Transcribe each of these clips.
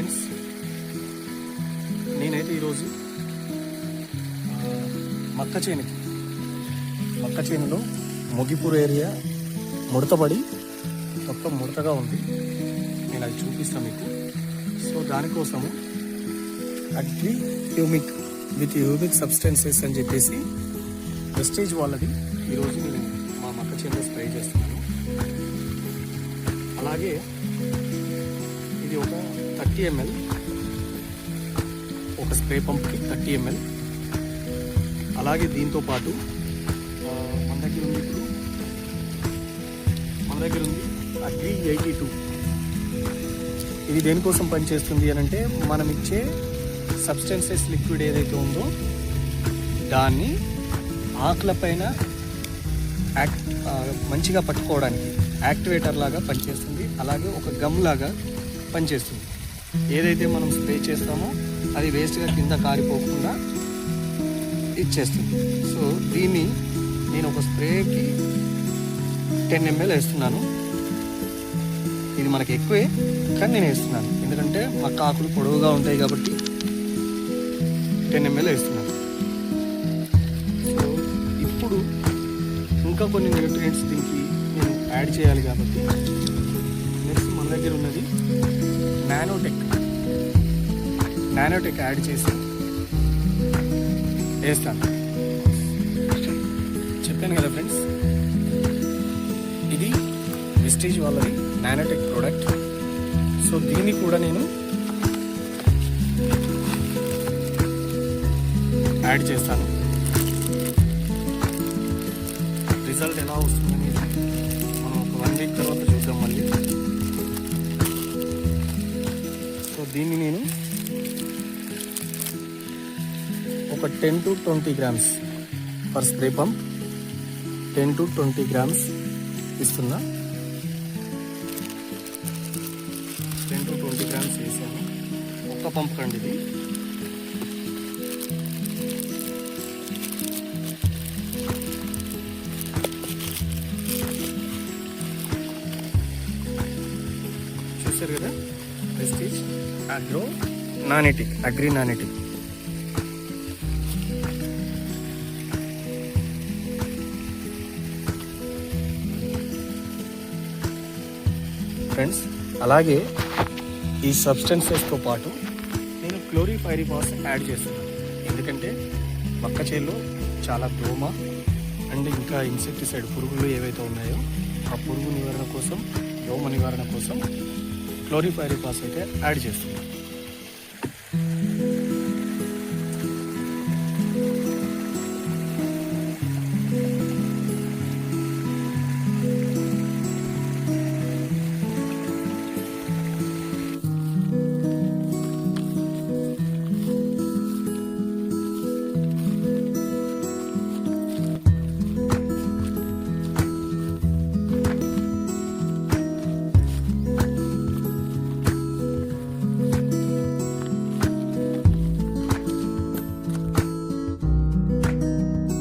Friends, నేనైతే ఈరోజు మక్క చేనులో మొగిపూర్ ఏరియా ముడతబడి మొత్తం ముడతగా ఉంది. నేను అది చూపిస్తాను మీకు. సో దానికోసము agri humic with humic substances అని చెప్పేసి వెస్టేజ్ వాళ్ళది ఈరోజు నేను మా మక్క చేనులో స్ప్రే చేస్తున్నాను. అలాగే ఇది ఒక 30 ml, ఒక స్ప్రే పంప్కి 30 ml. అలాగే దీంతో పాటు మన దగ్గర ఉంది అగ్రి 82. ఇది దేనికోసం పనిచేస్తుంది అని అంటే, మనం ఇచ్చే సబ్స్టెన్సెస్ లిక్విడ్ ఏదైతే ఉందో దాన్ని ఆకుల పైన మంచిగా పట్టుకోవడానికి యాక్టివేటర్ లాగా పనిచేస్తుంది. అలాగే ఒక గమ్ లాగా పనిచేస్తుంది. ఏదైతే మనం స్ప్రే చేస్తామో అది వేస్ట్గా కింద కారిపోకుండా ఇచ్చేస్తుంది. సో దీన్ని నేను ఒక స్ప్రేకి 10 ml వేస్తున్నాను. ఇది మనకి ఎక్కువే, కానీ నేను వేస్తున్నాను ఎందుకంటే మక్క ఆకులు పొడవుగా ఉంటాయి కాబట్టి 10 ml వేస్తున్నాను. సో ఇప్పుడు ఇంకా కొన్ని న్యూట్రియంట్స్ దీనికి నేను యాడ్ చేయాలి కాబట్టి నెక్స్ట్ మన దగ్గర ఉన్నది నానోటెక్ యాడ్ చేసి వేస్తాను. చెప్పాను కదా ఫ్రెండ్స్, ఇది వెస్టేజ్ వాళ్ళది నానోటెక్ ప్రోడక్ట్. సో దీన్ని కూడా నేను యాడ్ చేస్తాను. రిజల్ట్ ఎలా వస్తుందని మనం ఒక 1 week తర్వాత చూద్దాం మళ్ళీ. సో దీన్ని నేను ఒక 10 to 20 grams per spray pump, 10 to 20 grams ఇస్తున్నా. 10 to 20 grams వేసాను. ఒక్క పంప్ కండి ఇది. చూసారు కదా, వెస్టేజ్ అగ్రి నానెటిక్. ఫ్రెండ్స్, అలాగే ఈ సబ్స్టెన్సెస్తో పాటు నేను క్లోరిపైరిపాస్ యాడ్ చేస్తున్నాను. ఎందుకంటే మక్క చేనులో చాలా దోమ అండ్ ఇంకా ఇన్సెక్టిసైడ్ పురుగులు ఏవైతే ఉన్నాయో ఆ పురుగు నివారణ కోసం, దోమ నివారణ కోసం క్లోరిపైరిపాస్ అయితే యాడ్ చేస్తున్నాను.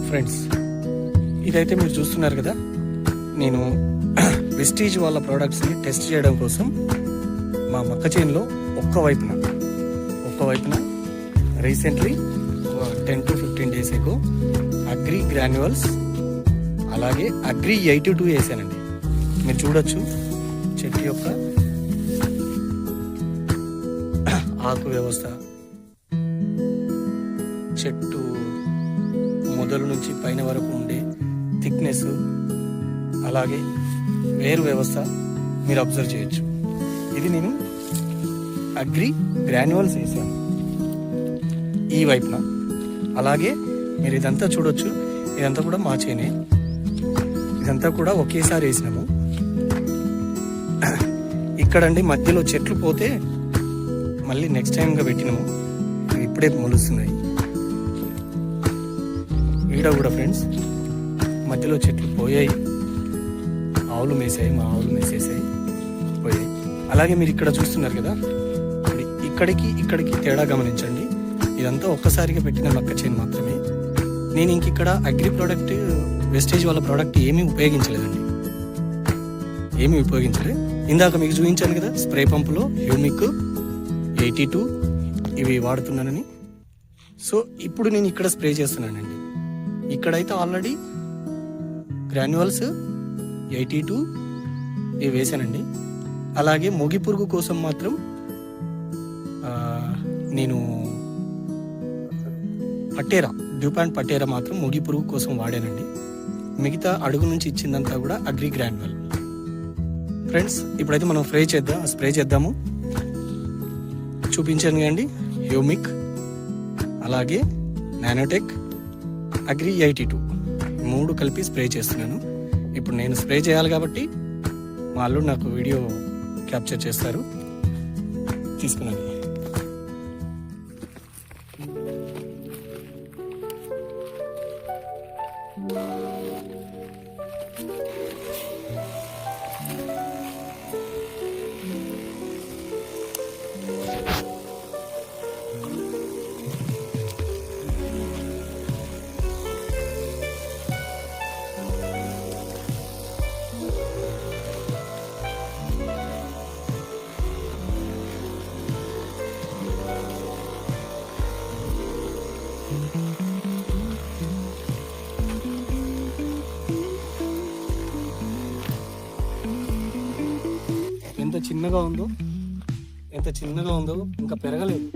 ఫ్రెండ్స్, ఇదైతే మీరు చూస్తున్నారు కదా, నేను వెస్టీజ్ వాళ్ళ ప్రోడక్ట్స్ని టెస్ట్ చేయడం కోసం మా మక్క చేనులో ఒక్క వైపున recently 10 to 15 days ago agri granules అలాగే అగ్రి 82 వేసానండి. మీరు చూడొచ్చు చెట్టు యొక్క ఆకు వ్యవస్థ, చెట్టు మొదలు నుంచి పైన వరకు ఉండే థిక్నెస్, అలాగే వేరు వ్యవస్థ మీరు అబ్జర్వ్ చేయొచ్చు. ఇది నేను అగ్రి గ్రాన్యువల్స్ వేసాను ఈ వైపున. అలాగే మీరు ఇదంతా చూడొచ్చు, ఇదంతా కూడా మా చేనే. ఇదంతా కూడా ఒకేసారి వేసినాము. ఇక్కడండి మధ్యలో చెట్లు పోతే మళ్ళీ నెక్స్ట్ టైంగా పెట్టినాము. ఇప్పుడే మొలుస్తున్నాయి. ఈడ కూడా ఫ్రెండ్స్ మధ్యలో చెట్లు పోయాయి, ఆవులు మేసాయి, మా ఆవులు మేసేసాయి, పోయాయి. అలాగే మీరు ఇక్కడ చూస్తున్నారు కదా, ఇక్కడికి తేడా గమనించండి. ఇదంతా ఒక్కసారిగా పెట్టిన మక్క చేను మాత్రమే. నేను ఇక్కడ అగ్రి ప్రోడక్ట్, వెస్టేజ్ వాళ్ళ ప్రోడక్ట్ ఏమీ ఉపయోగించలేదు. ఇందాక మీకు చూపించాను కదా, స్ప్రే పంపులో హ్యూమిక్ 82 ఇవి వాడుతున్నానని. సో ఇప్పుడు నేను ఇక్కడ స్ప్రే చేస్తున్నానండి. ఇక్కడైతే ఆల్రెడీ గ్రాన్యువల్స్ 82 ఇవి వేసానండి. అలాగే మొగి పురుగు కోసం మాత్రం నేను పట్టేరా, డ్యూపాంట్ పట్టేరా మాత్రం మొగి పురుగు కోసం వాడానండి. మిగతా అడుగు నుంచి ఇచ్చిందంతా కూడా అగ్రి గ్రాన్యువల్. ఫ్రెండ్స్ ఇప్పుడైతే మనం స్ప్రే చేద్దాము. చూపించాను కదండి, హ్యూమిక్, అలాగే నానోటెక్, అగ్రి 82 3 కలిపి స్ప్రే చేస్తున్నాను. ఇప్పుడు నేను స్ప్రే చేయాలి కాబట్టి మా అల్లుడు నాకు వీడియో క్యాప్చర్ చేస్తారు. తీసుకున్నాను. ఎంత చిన్నగా ఉందో ఇంకా పెరగలేదు.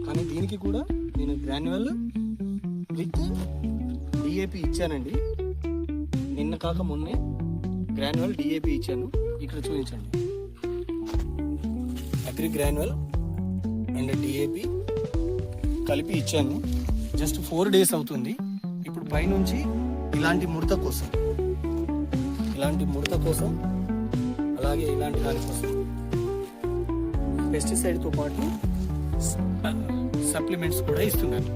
కానీ దీనికి కూడా నేను గ్రాన్యువల్ విత్ డిఏపి ఇచ్చానండి. నిన్న కాక మొన్నే గ్రాన్యువల్ డిఏపి ఇచ్చాను. ఇక్కడ చూపించండి, అగ్రి గ్రాన్యువల్ అండ్ డిఏపి కలిపి ఇచ్చాను. జస్ట్ 4 days అవుతుంది. ఇప్పుడు పైనుంచి ఇలాంటి ముడత కోసం అలాగే ఇలాంటి దానికోసం పెస్టిసైడ్తో పాటు సప్లిమెంట్స్ కూడా ఇస్తున్నాను.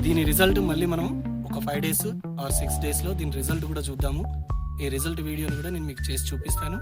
దీని రిజల్ట్ మళ్ళీ మనం ఒక 5 days or 6 daysలో దీని రిజల్ట్ కూడా చూద్దాము. ఈ రిజల్ట్ వీడియోని కూడా నేను మీకు చేసి చూపిస్తాను.